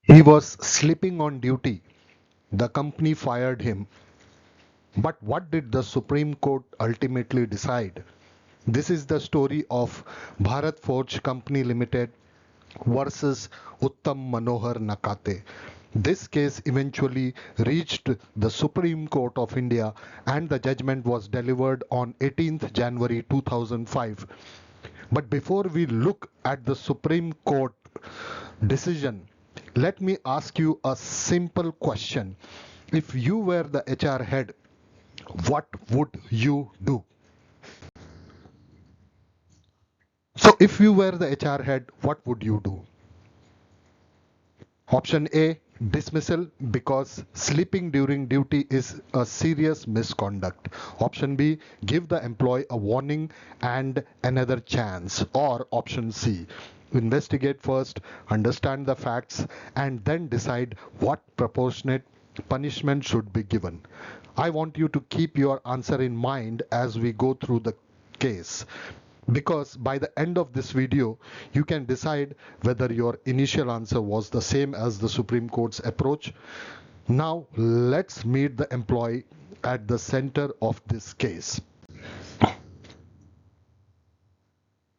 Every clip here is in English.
He was sleeping on duty. The company fired him. But what did the Supreme Court ultimately decide? This is the story of Bharat Forge Company Limited versus Uttam Manohar Nakate. This case eventually reached the Supreme Court of India and the judgment was delivered on 18th January 2005. But before we look at the Supreme Court decision, let me ask you a simple question. If you were the HR head, what would you do? So, if you were the HR head, what would you do? Option A, dismissal because sleeping during duty is a serious misconduct. Option B, give the employee a warning and another chance. Or option C, investigate first, understand the facts, and then decide what proportionate punishment should be given. I want you to keep your answer in mind as we go through the case, because by the end of this video you can decide whether your initial answer was the same as the Supreme Court's approach. Now let's meet the employee at the center of this case.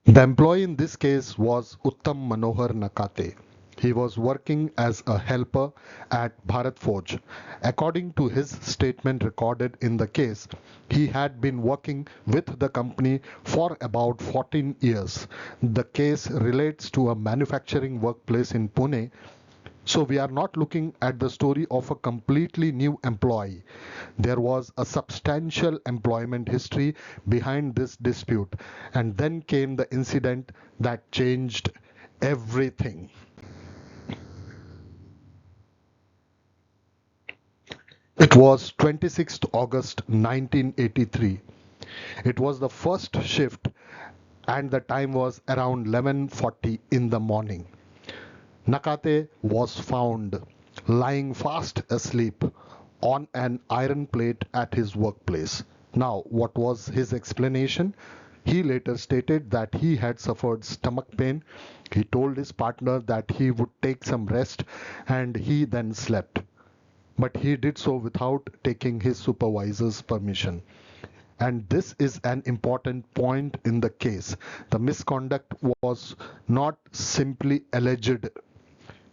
The employee in this case was Uttam Manohar Nakate. He was working as a helper at Bharat Forge. According to his statement recorded in the case, he had been working with the company for about 14 years. The case relates to a manufacturing workplace in Pune, so we are not looking at the story of a completely new employee. There was a substantial employment history behind this dispute, and then came the incident that changed everything. It was 26th August 1983. It was the first shift and the time was around 11:40 in the morning. Nakate was found lying fast asleep on an iron plate at his workplace. Now, what was his explanation? He later stated that he had suffered stomach pain. He told his partner that he would take some rest and he then slept. But he did so without taking his supervisor's permission. And this is an important point in the case. The misconduct was not simply alleged,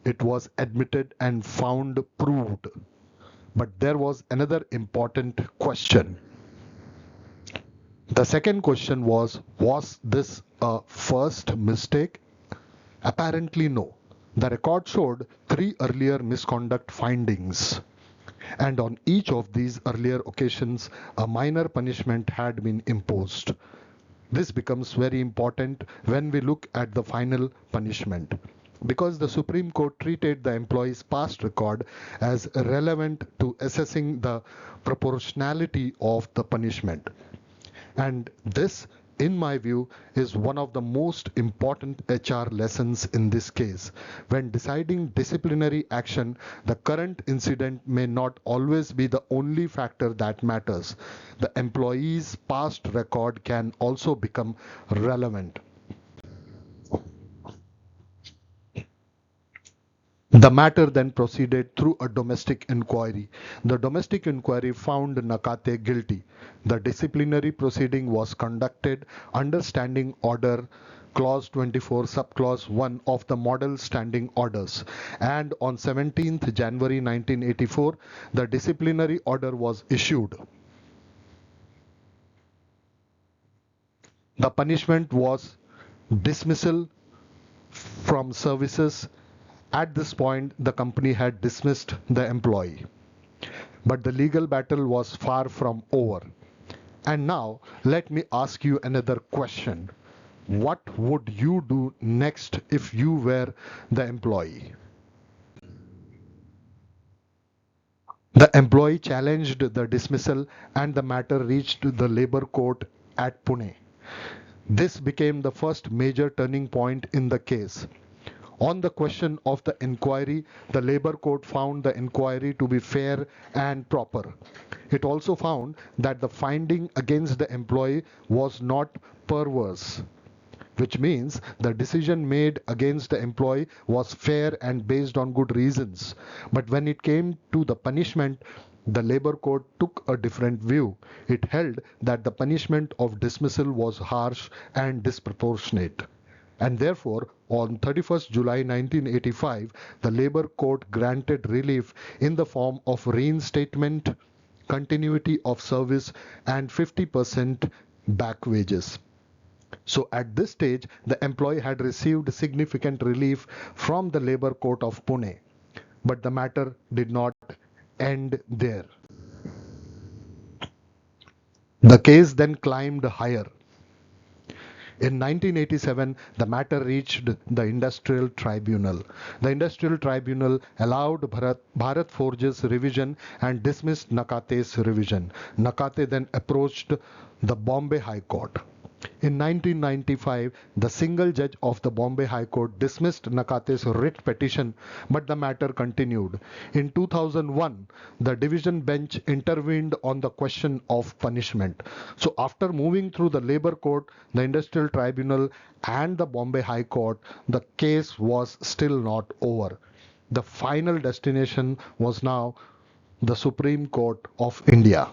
it was admitted and found proved. But there was another important question. The second question was this a first mistake? Apparently, no. The record showed three earlier misconduct findings, and on each of these earlier occasions, a minor punishment had been imposed. This becomes very important when we look at the final punishment, because the Supreme Court treated the employee's past record as relevant to assessing the proportionality of the punishment. And this, in my view, is one of the most important HR lessons in this case. When deciding disciplinary action, the current incident may not always be the only factor that matters. The employee's past record can also become relevant. The matter then proceeded through a domestic inquiry. The domestic inquiry found Nakate guilty. The disciplinary proceeding was conducted under Standing Order Clause 24, Subclause 1 of the Model Standing Orders. And on 17th January 1984, the disciplinary order was issued. The punishment was dismissal from services. At this point, the company had dismissed the employee. But the legal battle was far from over. And now, let me ask you another question. What would you do next if you were the employee? The employee challenged the dismissal and the matter reached the labor court at Pune. This became the first major turning point in the case. On the question of the inquiry, the Labour Court found the inquiry to be fair and proper. It also found that the finding against the employee was not perverse. which means the decision made against the employee was fair and based on good reasons. But when it came to the punishment, the labor court took a different view. It held that the punishment of dismissal was harsh and disproportionate. And therefore, on 31st July 1985, the Labour Court granted relief in the form of reinstatement, continuity of service, and 50% back wages. So at this stage, the employee had received significant relief from the Labour Court of Pune. But the matter did not end there. The case then climbed higher. In 1987, the matter reached the Industrial Tribunal. The Industrial Tribunal allowed Bharat Forge's revision and dismissed Nakate's revision. Nakate then approached the Bombay High Court. In 1995, the single judge of the Bombay High Court dismissed Nakate's writ petition, but the matter continued. In 2001, the division bench intervened on the question of punishment. So, after moving through the Labour Court, the Industrial Tribunal, and the Bombay High Court, the case was still not over. The final destination was now the Supreme Court of India.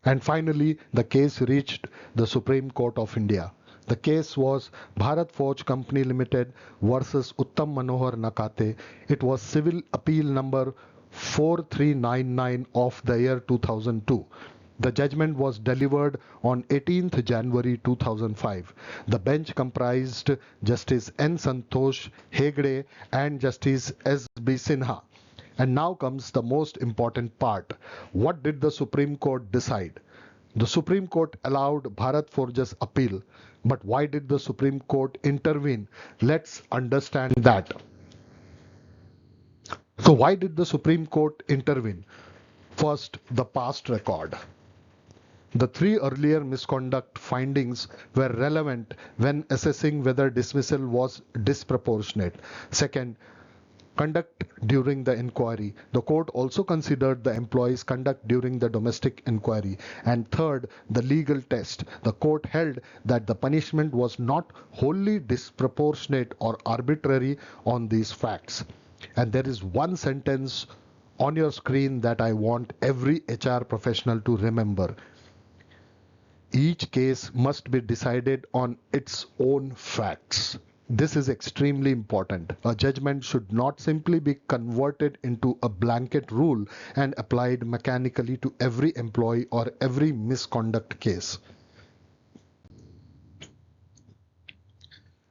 And finally, the case reached the Supreme Court of India. The case was Bharat Forge Company Limited versus Uttam Manohar Nakate. It was civil appeal number 4399 of the year 2002. The judgment was delivered on 18th January 2005. The bench comprised Justice N. Santosh Hegde and Justice S. B. Sinha. And now comes the most important part. What did the Supreme Court decide? The Supreme Court allowed Bharat Forge's appeal. But why did the Supreme Court intervene? Let's understand that. So why did the Supreme Court intervene? First, the past record. The three earlier misconduct findings were relevant when assessing whether dismissal was disproportionate. Second, conduct during the inquiry. The court also considered the employee's conduct during the domestic inquiry. And third, the legal test. The court held that the punishment was not wholly disproportionate or arbitrary on these facts. And there is one sentence on your screen that I want every HR professional to remember. Each case must be decided on its own facts. This is extremely important. A judgment should not simply be converted into a blanket rule and applied mechanically to every employee or every misconduct case.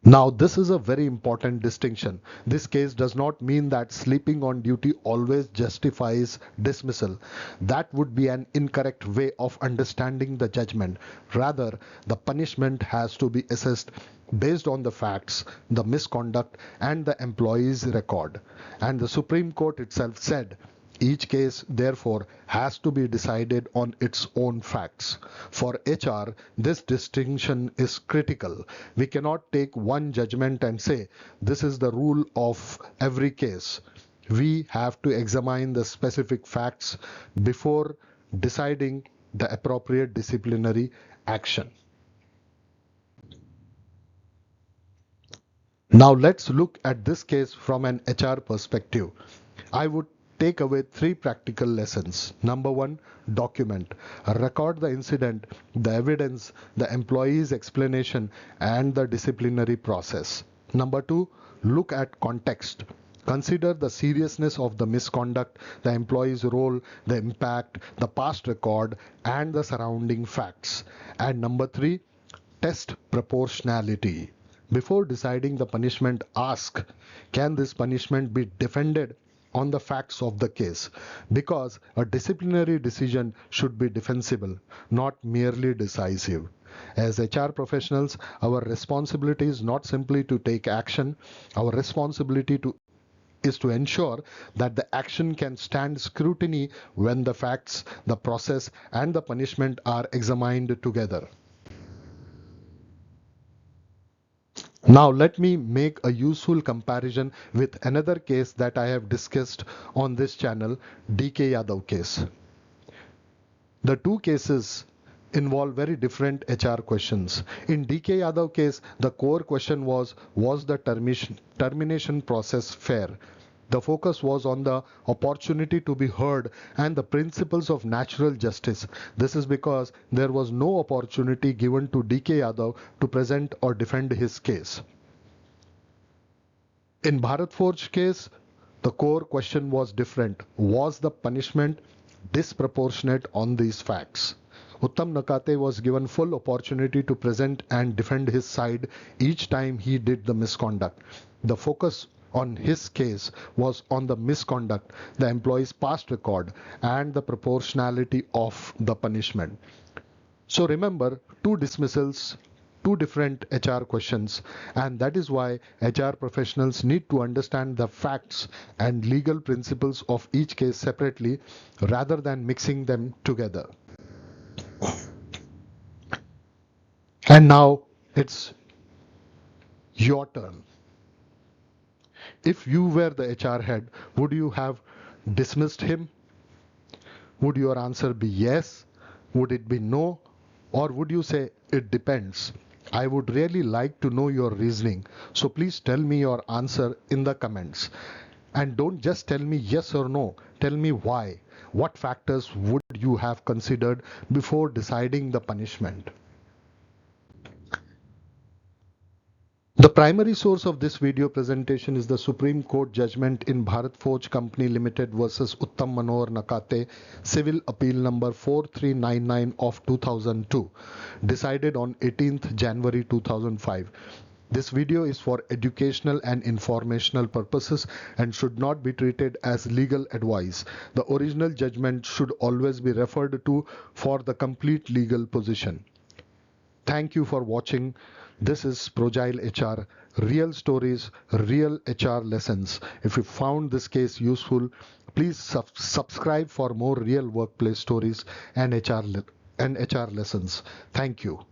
Now, this is a very important distinction. This case does not mean that sleeping on duty always justifies dismissal. That would be an incorrect way of understanding the judgment. Rather, the punishment has to be assessed based on the facts, the misconduct, and the employee's record. And the Supreme Court itself said, each case, therefore, has to be decided on its own facts. For HR, this distinction is critical. We cannot take one judgment and say, this is the rule of every case. We have to examine the specific facts before deciding the appropriate disciplinary action. Now let's look at this case from an HR perspective. I would take away three practical lessons. Number one, document. Record the incident, the evidence, the employee's explanation, and the disciplinary process. Number two, look at context. Consider the seriousness of the misconduct, the employee's role, the impact, the past record, and the surrounding facts. And number three, test proportionality. Before deciding the punishment, ask, can this punishment be defended on the facts of the case? Because a disciplinary decision should be defensible, not merely decisive. As HR professionals, our responsibility is not simply to take action, our responsibility is to ensure that the action can stand scrutiny when the facts, the process, and the punishment are examined together. Now let me make a useful comparison with another case that I have discussed on this channel, DK Yadav case. The two cases involve very different HR questions. In DK Yadav case, the core question was the termination process fair? The focus was on the opportunity to be heard and the principles of natural justice. This is because there was no opportunity given to DK Yadav to present or defend his case. In Bharat Forge case, the core question was different. Was the punishment disproportionate on these facts? Uttam Nakate was given full opportunity to present and defend his side each time he did the misconduct. The focus on his case was on the misconduct, the employee's past record, and the proportionality of the punishment. So remember, two dismissals, two different HR questions, and that is why HR professionals need to understand the facts and legal principles of each case separately rather than mixing them together. And now it's your turn. If you were the HR head, would you have dismissed him? Would your answer be yes? Would it be no? Or would you say it depends? I would really like to know your reasoning. So please tell me your answer in the comments. And don't just tell me yes or no. Tell me why. What factors would you have considered before deciding the punishment? The primary source of this video presentation is the Supreme Court judgment in Bharat Forge Company Limited versus Uttam Manohar Nakate, Civil Appeal number 4399 of 2002, decided on 18th January 2005. This video is for educational and informational purposes and should not be treated as legal advice. The original judgment should always be referred to for the complete legal position. Thank you for watching. This is Projile HR, real stories, real HR lessons. If you found this case useful, please subscribe for more real workplace stories and HR lessons. Thank you.